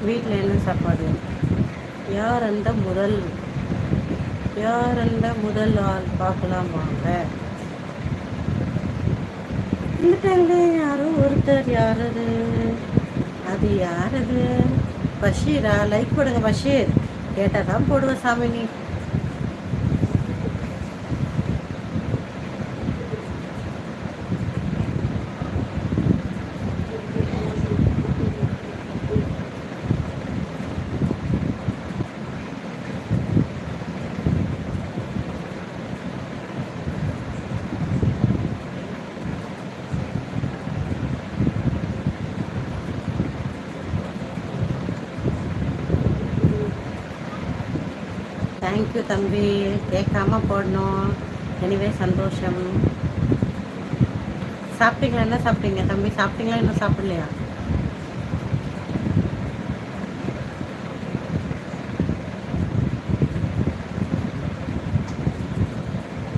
வீட்டில் என்ன சாப்பாடு? யார் அந்த முதல் யார் அந்த முதல் ஆள் பார்க்கலாம் வாங்க. வந்துட்டாங்க யாரோ ஒருத்தர். யாரது? அது யாரது? பஷீரா? லைக் போடுங்க பஷீர். கேட்டால் தான் போடுவேன் சாமி நீ. தேங்க்யூ தம்பி, கேட்காம போடணும். எனிவே சந்தோஷம். சாப்பிட்டீங்களா? என்ன சாப்பிட்டீங்க தம்பி? சாப்பிட்டீங்களா? இன்னும் சாப்பிடலையா?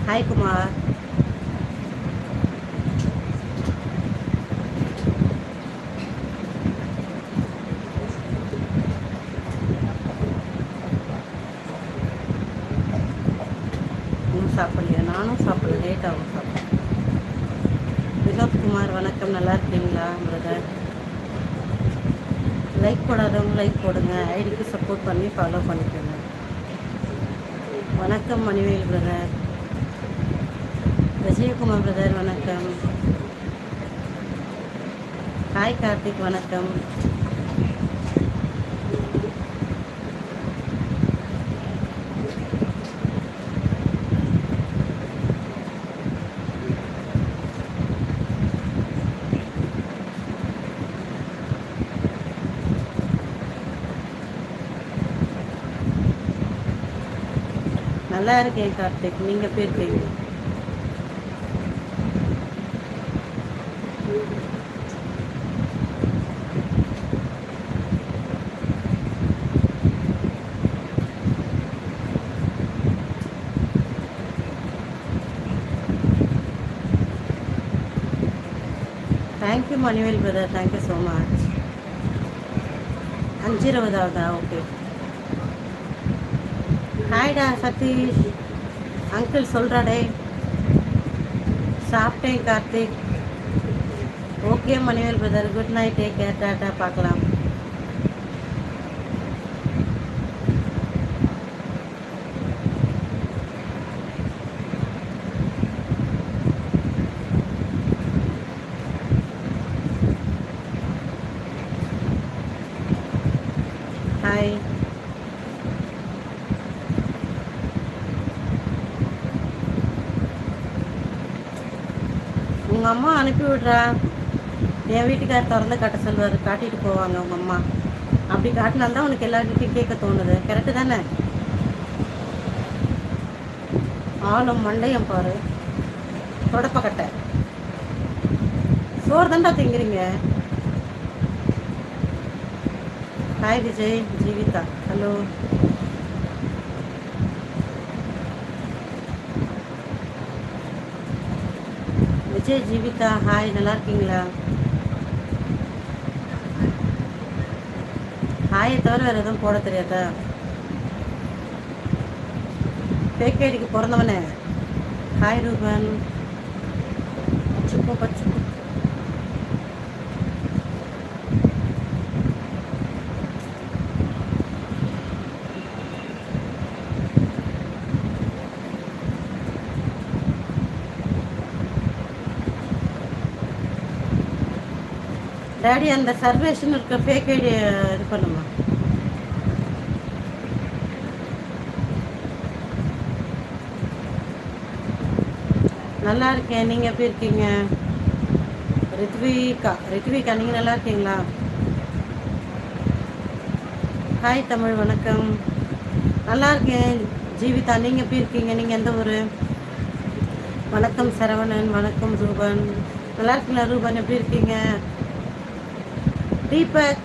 ஹாய் குமார். இன்னும் சாப்பிடலையா? நானும் சாப்பிடல, லேட் ஆகும் சாப்பிட. வினோத்குமார் வணக்கம், நல்லா இருக்கீங்களா பிரதர்? லைக் போடாதவங்க லைக் போடுங்க, ஐடிக்கு சப்போர்ட் பண்ணி ஃபாலோ பண்ணிக்கோங்க. வணக்கம் மணிவேல் பிரதர். விஜயகுமார் பிரதர் வணக்கம். ஹாய் கார்த்திக் வணக்கம். நல்லா இருக்கேன் கார்த்திக், நீங்கள் எப்படி இருக்கீங்க? Thank you Manivel brother, thank you so much. 5:20 okay. ஹாய்டா சதீஷ் அங்கிள் சொல்கிறாடே. சாப்பிட்டேன் Karthik. Okay Manivel brother, good night, take care, டாட்டா, பார்க்கலாம். ஹாய். உங்கள் அம்மா அனுப்பி விட்றா. என் வீட்டுக்கார் திறந்து காட்ட சொல்வார், காட்டிட்டு போவாங்க உங்கள் அம்மா. அப்படி காட்டினால்தான் உனக்கு எல்லாருக்கிட்டையும் கேட்க தோணுது. கரெக்டு தானே? ஆளும் மண்டையம் பாரு, தொடப்பக்கட்டை. சோறு தாண்டா திங்கிறீங்க. Hi Vijay, Jeevitha, hello. Vijay, Jeevitha, hi, நல்லா இருக்கீங்களா? ஹாயை தவிர வேறு எதுவும் போட தெரியாதா? பேக்கேடிக்கு பிறந்தவனே. ஹாய் ரூபன். பச்சுப்போ பச்சுப்போ. டேடி அந்த சர்வேஷன் இருக்க ஃபேக் ஐடி இது பண்ணுமா? நல்லா இருக்கேன், நீங்கள் எப்படி இருக்கீங்க? ரித்விகா நீங்கள் நல்லா இருக்கீங்களா? ஹாய் தமிழ் வணக்கம். நல்லா இருக்கேன் ஜீவிதா, நீங்கள் எப்படி இருக்கீங்க? நீங்கள் எந்த ஊர்? வணக்கம் சரவணன், வணக்கம் ரூபன். நல்லா இருக்கீங்களா ரூபன், எப்படி இருக்கீங்க? தீபக்